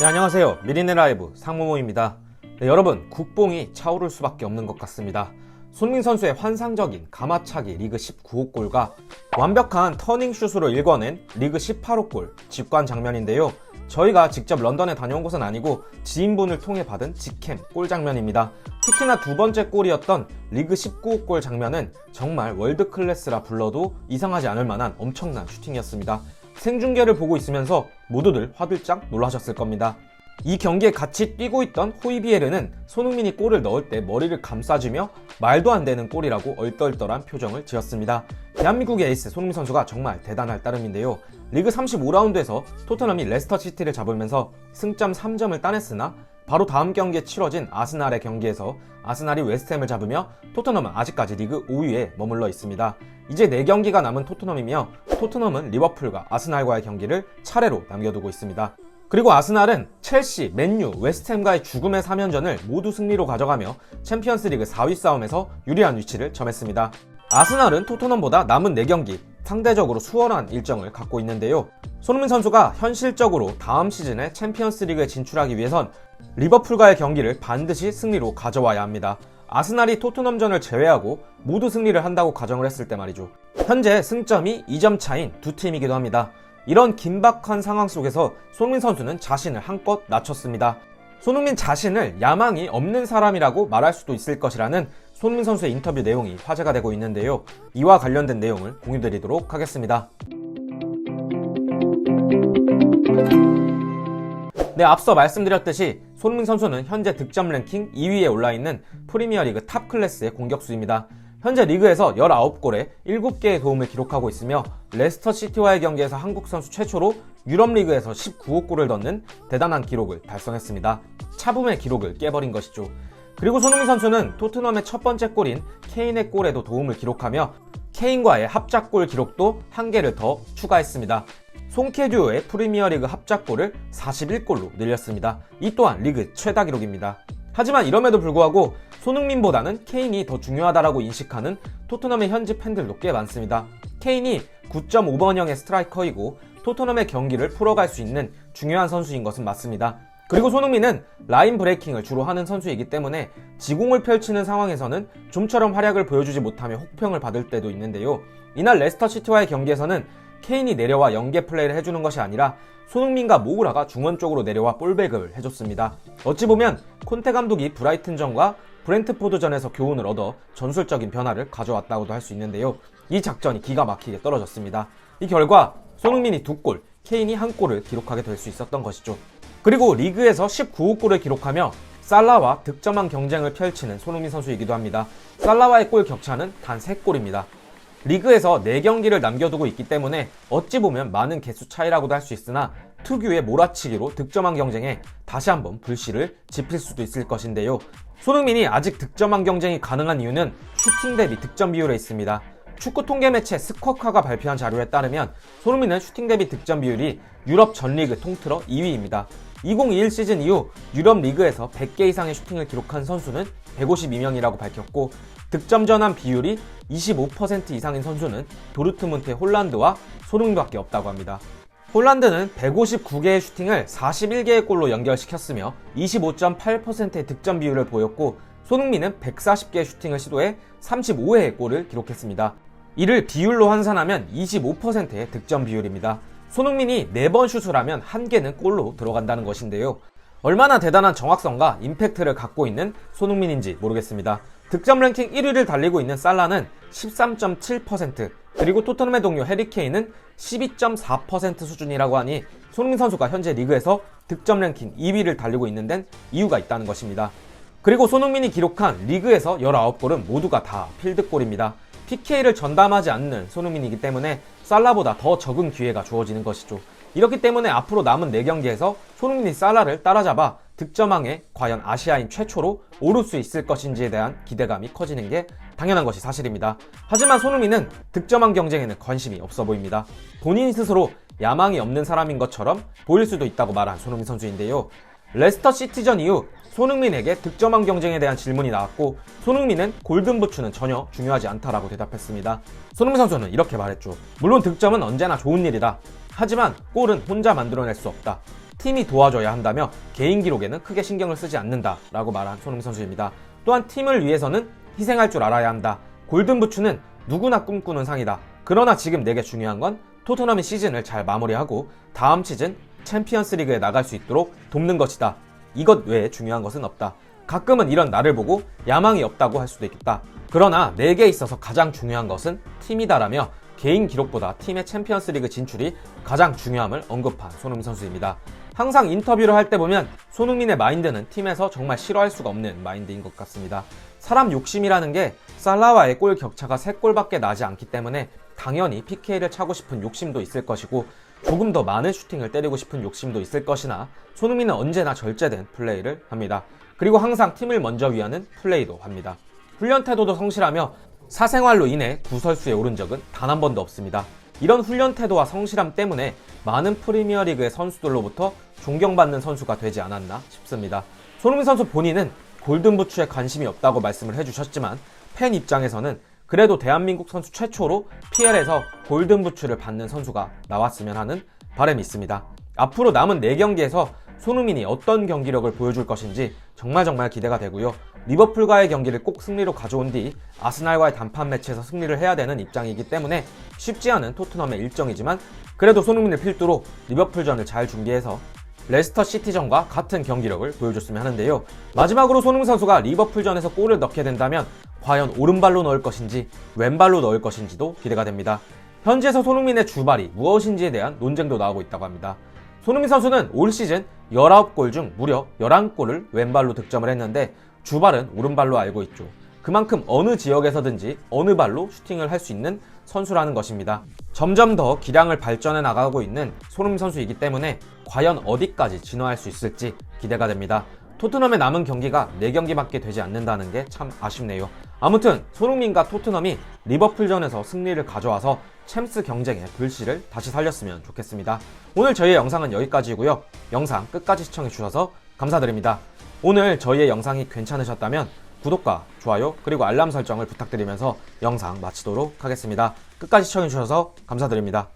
네, 안녕하세요. 미리네 라이브 상무모입니다. 네, 여러분, 국뽕이 차오를 수밖에 없는 것 같습니다. 손흥민 선수의 환상적인 가마차기 리그 19호 골과 완벽한 터닝슛으로 일궈낸 리그 18호 골 직관 장면인데요. 저희가 직접 런던에 다녀온 것은 아니고 지인분을 통해 받은 직캠 골 장면입니다. 특히나 두 번째 골이었던 리그 19호 골 장면은 정말 월드클래스라 불러도 이상하지 않을 만한 엄청난 슈팅이었습니다. 생중계를 보고 있으면서 모두들 화들짝 놀라셨을 겁니다. 이 경기에 같이 뛰고 있던 호이비에르는 손흥민이 골을 넣을 때 머리를 감싸주며 말도 안 되는 골이라고 얼떨떨한 표정을 지었습니다. 대한민국의 에이스 손흥민 선수가 정말 대단할 따름인데요. 리그 35라운드에서 토트넘이 레스터 시티를 잡으면서 승점 3점을 따냈으나 바로 다음 경기에 치러진 아스날의 경기에서 아스날이 웨스트햄을 잡으며 토트넘은 아직까지 리그 5위에 머물러 있습니다. 이제 4경기가 남은 토트넘이며 토트넘은 리버풀과 아스날과의 경기를 차례로 남겨두고 있습니다. 그리고 아스날은 첼시, 맨유, 웨스트햄과의 죽음의 3연전을 모두 승리로 가져가며 챔피언스리그 4위 싸움에서 유리한 위치를 점했습니다. 아스날은 토트넘보다 남은 4경기 상대적으로 수월한 일정을 갖고 있는데요. 손흥민 선수가 현실적으로 다음 시즌에 챔피언스리그에 진출하기 위해선 리버풀과의 경기를 반드시 승리로 가져와야 합니다. 아스날이 토트넘전을 제외하고 모두 승리를 한다고 가정을 했을 때 말이죠. 현재 승점이 2점 차인 두 팀이기도 합니다. 이런 긴박한 상황 속에서 손흥민 선수는 자신을 한껏 낮췄습니다. 손흥민 자신을 야망이 없는 사람이라고 말할 수도 있을 것이라는 손흥민 선수의 인터뷰 내용이 화제가 되고 있는데요. 이와 관련된 내용을 공유드리도록 하겠습니다. 네, 앞서 말씀드렸듯이 손흥민 선수는 현재 득점 랭킹 2위에 올라있는 프리미어리그 탑 클래스의 공격수입니다. 현재 리그에서 19골에 7개의 도움을 기록하고 있으며 레스터 시티와의 경기에서 한국 선수 최초로 유럽 리그에서 19호 골을 넣는 대단한 기록을 달성했습니다. 차붐의 기록을 깨버린 것이죠. 그리고 손흥민 선수는 토트넘의 첫 번째 골인 케인의 골에도 도움을 기록하며 케인과의 합작골 기록도 1개를 더 추가했습니다. 송케듀오의 프리미어리그 합작골을 41골로 늘렸습니다. 이 또한 리그 최다 기록입니다. 하지만 이럼에도 불구하고 손흥민보다는 케인이 더 중요하다라고 인식하는 토트넘의 현지 팬들도 꽤 많습니다. 케인이 9.5번형의 스트라이커이고 토트넘의 경기를 풀어갈 수 있는 중요한 선수인 것은 맞습니다. 그리고 손흥민은 라인 브레이킹을 주로 하는 선수이기 때문에 지공을 펼치는 상황에서는 좀처럼 활약을 보여주지 못하며 혹평을 받을 때도 있는데요. 이날 레스터 시티와의 경기에서는 케인이 내려와 연계 플레이를 해주는 것이 아니라 손흥민과 모우라가 중원 쪽으로 내려와 볼백을 해줬습니다. 어찌 보면 콘테 감독이 브라이튼전과 브렌트포드전에서 교훈을 얻어 전술적인 변화를 가져왔다고도 할 수 있는데요. 이 작전이 기가 막히게 떨어졌습니다. 이 결과 손흥민이 2골, 케인이 1골을 기록하게 될 수 있었던 것이죠. 그리고 리그에서 19호 골을 기록하며 살라와 득점왕 경쟁을 펼치는 손흥민 선수이기도 합니다. 살라와의 골 격차는 단 3골입니다. 리그에서 4경기를 남겨두고 있기 때문에 어찌 보면 많은 개수 차이라고도 할 수 있으나 특유의 몰아치기로 득점왕 경쟁에 다시 한번 불씨를 지필 수도 있을 것인데요. 손흥민이 아직 득점왕 경쟁이 가능한 이유는 슈팅 대비 득점 비율에 있습니다. 축구 통계 매체 스쿼카가 발표한 자료에 따르면 손흥민은 슈팅 대비 득점 비율이 유럽 전 리그 통틀어 2위입니다. 2021 시즌 이후 유럽 리그에서 100개 이상의 슈팅을 기록한 선수는 152명이라고 밝혔고 득점 전환 비율이 25% 이상인 선수는 도르트문트의 홀란드와 손흥민밖에 없다고 합니다. 홀란드는 159개의 슈팅을 41개의 골로 연결시켰으며 25.8%의 득점 비율을 보였고 손흥민은 140개의 슈팅을 시도해 35회의 골을 기록했습니다. 이를 비율로 환산하면 25%의 득점 비율입니다. 손흥민이 4번 슛을 하면 1개는 골로 들어간다는 것인데요. 얼마나 대단한 정확성과 임팩트를 갖고 있는 손흥민인지 모르겠습니다. 득점 랭킹 1위를 달리고 있는 살라는 13.7%, 그리고 토트넘의 동료 해리 케인은 12.4% 수준이라고 하니 손흥민 선수가 현재 리그에서 득점 랭킹 2위를 달리고 있는 데는 이유가 있다는 것입니다. 그리고 손흥민이 기록한 리그에서 19골은 모두가 다 필드골입니다. PK를 전담하지 않는 손흥민이기 때문에 살라보다 더 적은 기회가 주어지는 것이죠. 이렇기 때문에 앞으로 남은 4경기에서 손흥민이 살라를 따라잡아 득점왕에 과연 아시아인 최초로 오를 수 있을 것인지에 대한 기대감이 커지는 게 당연한 것이 사실입니다. 하지만 손흥민은 득점왕 경쟁에는 관심이 없어 보입니다. 본인 스스로 야망이 없는 사람인 것처럼 보일 수도 있다고 말한 손흥민 선수인데요. 레스터 시티전 이후 손흥민에게 득점왕 경쟁에 대한 질문이 나왔고 손흥민은 골든부츠는 전혀 중요하지 않다라고 대답했습니다. 손흥민 선수는 이렇게 말했죠. 물론 득점은 언제나 좋은 일이다. 하지만 골은 혼자 만들어낼 수 없다. 팀이 도와줘야 한다며 개인 기록에는 크게 신경을 쓰지 않는다라고 말한 손흥민 선수입니다. 또한 팀을 위해서는 희생할 줄 알아야 한다. 골든부츠는 누구나 꿈꾸는 상이다. 그러나 지금 내게 중요한 건 토트넘이 시즌을 잘 마무리하고 다음 시즌 챔피언스 리그에 나갈 수 있도록 돕는 것이다. 이것 외에 중요한 것은 없다. 가끔은 이런 나를 보고 야망이 없다고 할 수도 있겠다. 그러나 내게 있어서 가장 중요한 것은 팀이다라며 개인 기록보다 팀의 챔피언스 리그 진출이 가장 중요함을 언급한 손흥민 선수입니다. 항상 인터뷰를 할 때 보면 손흥민의 마인드는 팀에서 정말 싫어할 수가 없는 마인드인 것 같습니다. 사람 욕심이라는 게 살라와의 골 격차가 3골밖에 나지 않기 때문에 당연히 PK를 차고 싶은 욕심도 있을 것이고 조금 더 많은 슈팅을 때리고 싶은 욕심도 있을 것이나 손흥민은 언제나 절제된 플레이를 합니다. 그리고 항상 팀을 먼저 위하는 플레이도 합니다. 훈련 태도도 성실하며 사생활로 인해 구설수에 오른 적은 단 한 번도 없습니다. 이런 훈련 태도와 성실함 때문에 많은 프리미어리그의 선수들로부터 존경받는 선수가 되지 않았나 싶습니다. 손흥민 선수 본인은 골든부츠에 관심이 없다고 말씀을 해주셨지만 팬 입장에서는 그래도 대한민국 선수 최초로 PL에서 골든부츠를 받는 선수가 나왔으면 하는 바람이 있습니다. 앞으로 남은 4경기에서 손흥민이 어떤 경기력을 보여줄 것인지 정말 기대가 되고요. 리버풀과의 경기를 꼭 승리로 가져온 뒤 아스날과의 단판 매치에서 승리를 해야 되는 입장이기 때문에 쉽지 않은 토트넘의 일정이지만 그래도 손흥민을 필두로 리버풀전을 잘 준비해서 레스터 시티전과 같은 경기력을 보여줬으면 하는데요. 마지막으로 손흥민 선수가 리버풀전에서 골을 넣게 된다면 과연 오른발로 넣을 것인지 왼발로 넣을 것인지도 기대가 됩니다. 현지에서 손흥민의 주발이 무엇인지에 대한 논쟁도 나오고 있다고 합니다. 손흥민 선수는 올 시즌 19골 중 무려 11골을 왼발로 득점을 했는데 주발은 오른발로 알고 있죠. 그만큼 어느 지역에서든지 어느 발로 슈팅을 할 수 있는 선수라는 것입니다. 점점 더 기량을 발전해 나가고 있는 손흥민 선수이기 때문에 과연 어디까지 진화할 수 있을지 기대가 됩니다. 토트넘의 남은 경기가 4경기밖에 되지 않는다는 게 참 아쉽네요. 아무튼 손흥민과 토트넘이 리버풀전에서 승리를 가져와서 챔스 경쟁의 불씨를 다시 살렸으면 좋겠습니다. 오늘 저희의 영상은 여기까지고요. 영상 끝까지 시청해주셔서 감사드립니다. 오늘 저희의 영상이 괜찮으셨다면 구독과 좋아요 그리고 알람 설정을 부탁드리면서 영상 마치도록 하겠습니다. 끝까지 시청해주셔서 감사드립니다.